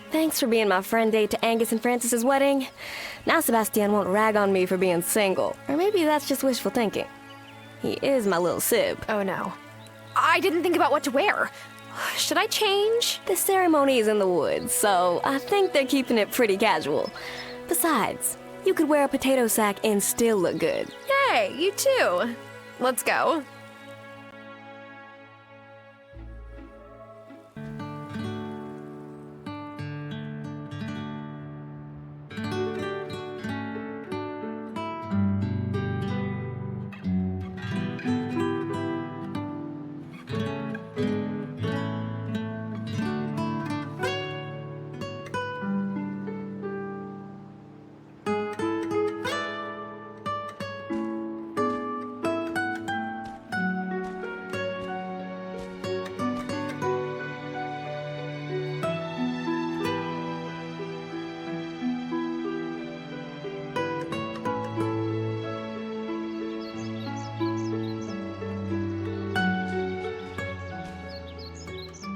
Thanks for being my friend date to Angus and Francis's wedding. Now Sebastian won't rag on me for being single. Or maybe that's just wishful thinking. He is my little sib. Oh no. I didn't think about what to wear. Should I change? The ceremony is in the woods, so I think they're keeping it pretty casual. Besides, you could wear a potato sack and still look good. Yay, you too. Let's go.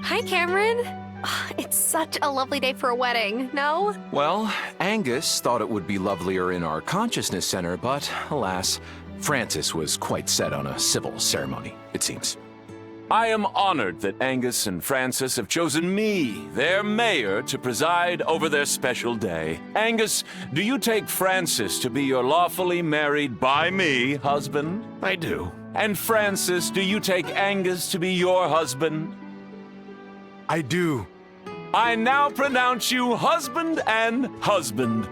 Hi, Cameron. It's such a lovely day for a wedding, no? Well, Angus thought it would be lovelier in our consciousness center, but alas, Francis was quite set on a civil ceremony, it seems. I am honored that Angus and Francis have chosen me, their mayor, to preside over their special day. Angus, do you take Francis to be your lawfully married by me husband? I do. And Francis, do you take Angus to be your husband? I do. I now pronounce you husband and husband.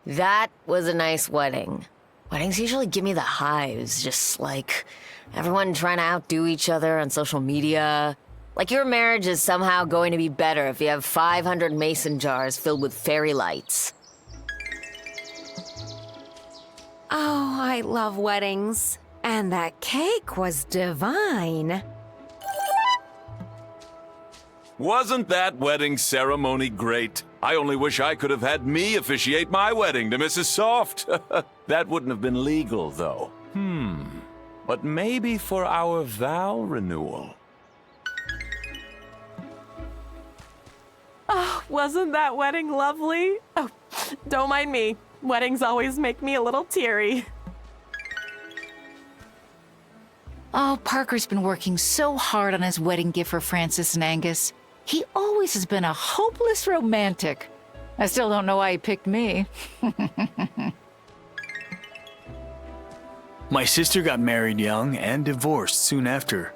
That was a nice wedding. Weddings usually give me the hives, just like everyone trying to outdo each other on social media. Like your marriage is somehow going to be better if you have 500 mason jars filled with fairy lights. Oh, I love weddings. And that cake was divine. Wasn't that wedding ceremony great? I only wish I could have had me officiate my wedding to Mrs. Soft. That wouldn't have been legal, though. But maybe for our vow renewal. Oh, wasn't that wedding lovely? Oh, don't mind me. Weddings always make me a little teary. Oh, Parker's been working so hard on his wedding gift for Francis and Angus. He always has been a hopeless romantic. I still don't know why he picked me. My sister got married young and divorced soon after.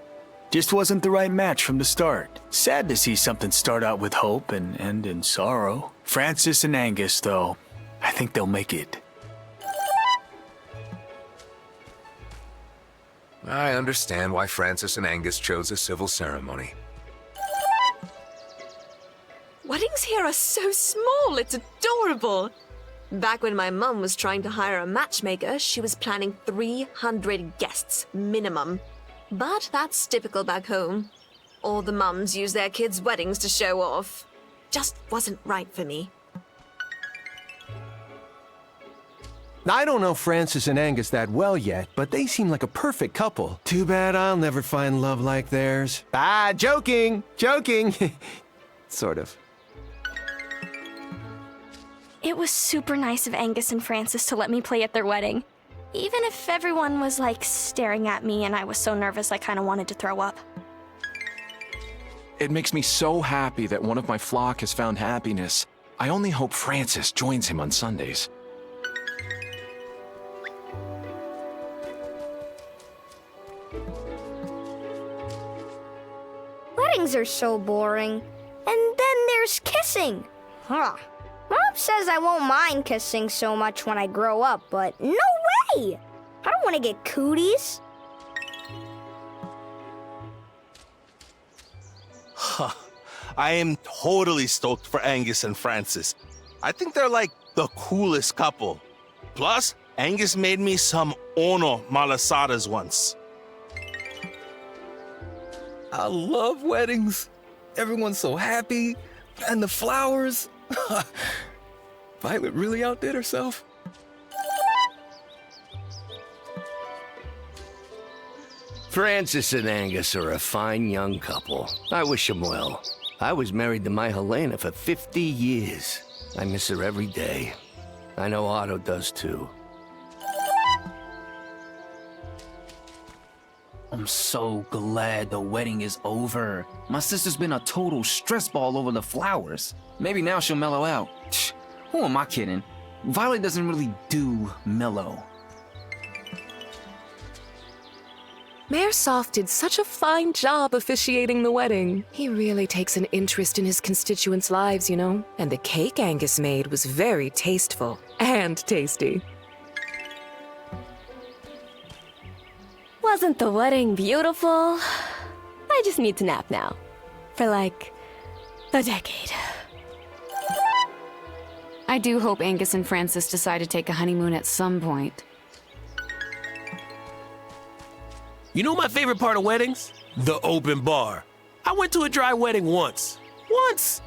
Just wasn't the right match from the start. Sad to see something start out with hope and end in sorrow. Francis and Angus, though, I think they'll make it. I understand why Francis and Angus chose a civil ceremony. Weddings here are so small, it's adorable. Back when my mum was trying to hire a matchmaker, she was planning 300 guests minimum. But that's typical back home. All the mums use their kids' weddings to show off. Just wasn't right for me. I don't know Francis and Angus that well yet, but they seem like a perfect couple. Too bad I'll never find love like theirs. Ah, joking! Joking! Sort of. It was super nice of Angus and Francis to let me play at their wedding. Even if everyone was, like, staring at me and I was so nervous I kind of wanted to throw up. It makes me so happy that one of my flock has found happiness. I only hope Francis joins him on Sundays. Weddings are so boring. And then there's kissing. Huh. Mom says I won't mind kissing so much when I grow up, but no way! I don't want to get cooties. Huh. I am totally stoked for Angus and Francis. I think they're like the coolest couple. Plus, Angus made me some ono malasadas once. I love weddings. Everyone's so happy. And the flowers. Violet really outdid herself. Francis and Angus are a fine young couple. I wish them well. I was married to my Helena for 50 years. I miss her every day. I know Otto does too. I'm so glad the wedding is over. My sister's been a total stress ball over the flowers. Maybe now she'll mellow out. Who am I kidding? Violet doesn't really do mellow. Mayor Soft did such a fine job officiating the wedding. He really takes an interest in his constituents' lives, you know? And the cake Angus made was very tasteful and tasty. Wasn't the wedding beautiful? I just need to nap now. For like a decade. I do hope Angus and Francis decide to take a honeymoon at some point. You know my favorite part of weddings? The open bar. I went to a dry wedding once. Once!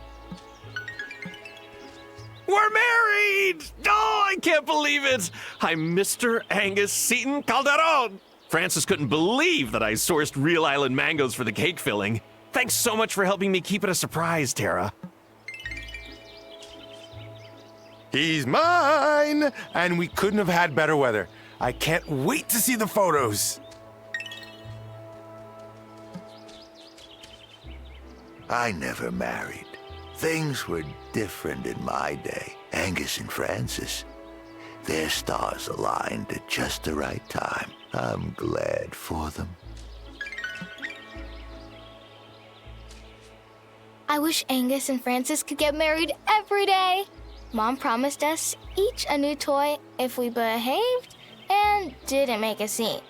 We're married! Oh, I can't believe it! I'm Mr. Angus Seton Calderon! Francis couldn't believe that I sourced real island mangoes for the cake filling. Thanks so much for helping me keep it a surprise, Tara. He's mine! And we couldn't have had better weather. I can't wait to see the photos. I never married. Things were different in my day. Angus and Francis. Their stars aligned at just the right time. I'm glad for them. I wish Angus and Francis could get married every day. Mom promised us each a new toy if we behaved and didn't make a scene.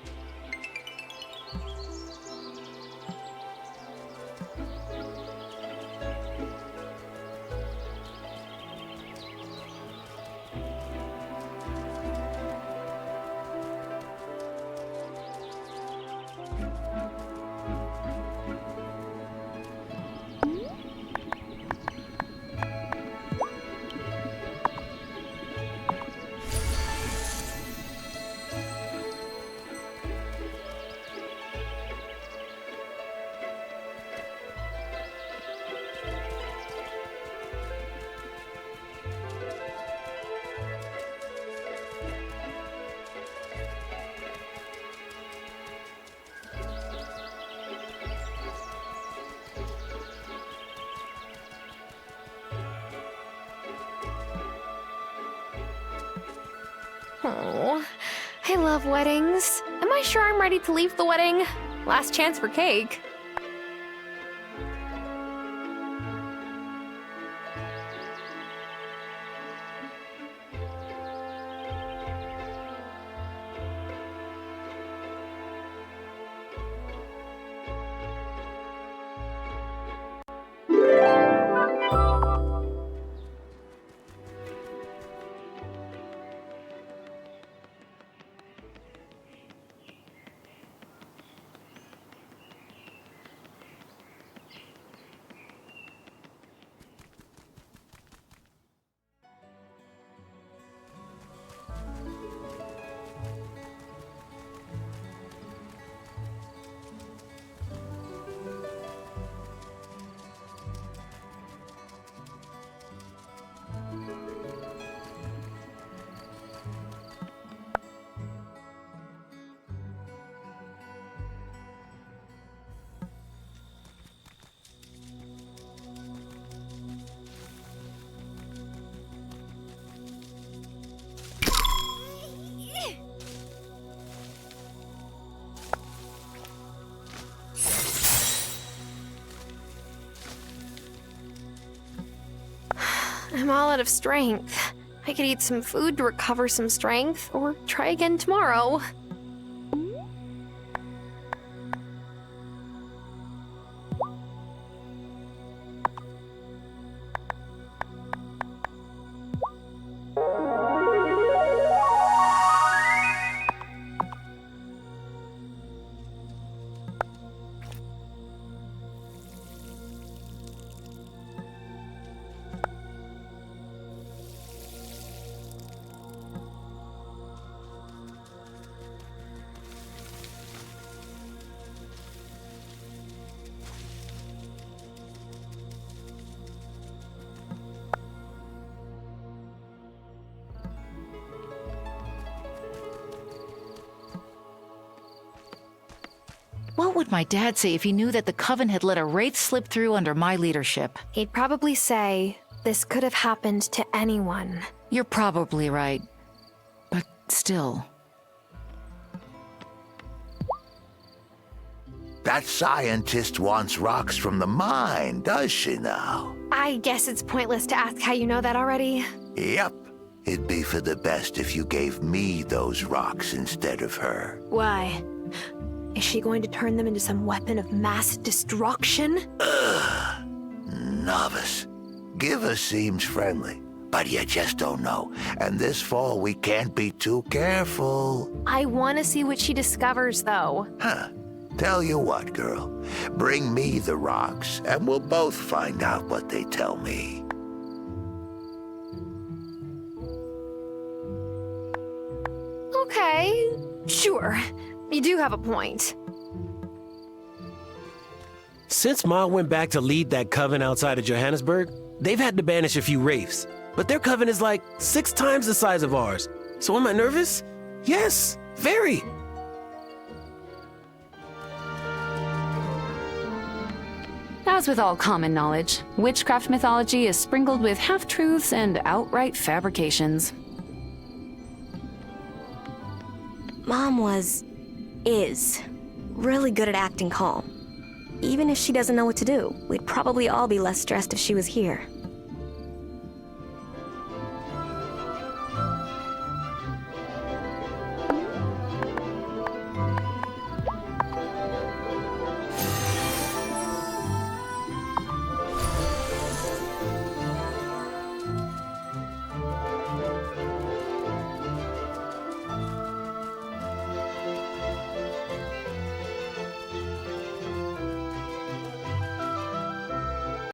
Oh, I love weddings. Am I sure I'm ready to leave the wedding? Last chance for cake. I'm all out of strength. I could eat some food to recover some strength, or try again tomorrow. would my dad say if he knew that the coven had let a wraith slip through under my leadership? He'd probably say, this could have happened to anyone. You're probably right. But still. That scientist wants rocks from the mine, does she now? I guess it's pointless to ask how you know that already. Yep. It'd be for the best if you gave me those rocks instead of her. Why? Is she going to turn them into some weapon of mass destruction? Ugh. Novice. Giver seems friendly, but you just don't know. And this fall, we can't be too careful. I want to see what she discovers, though. Huh. Tell you what, girl. Bring me the rocks, and we'll both find out what they tell me. Okay, sure. You do have a point. Since Ma went back to lead that coven outside of Johannesburg, they've had to banish a few wraiths. But their coven is like 6 times the size of ours. So am I nervous? Yes, very. As with all common knowledge, witchcraft mythology is sprinkled with half-truths and outright fabrications. Mom is really good at acting calm. Even if she doesn't know what to do, we'd probably all be less stressed if she was here.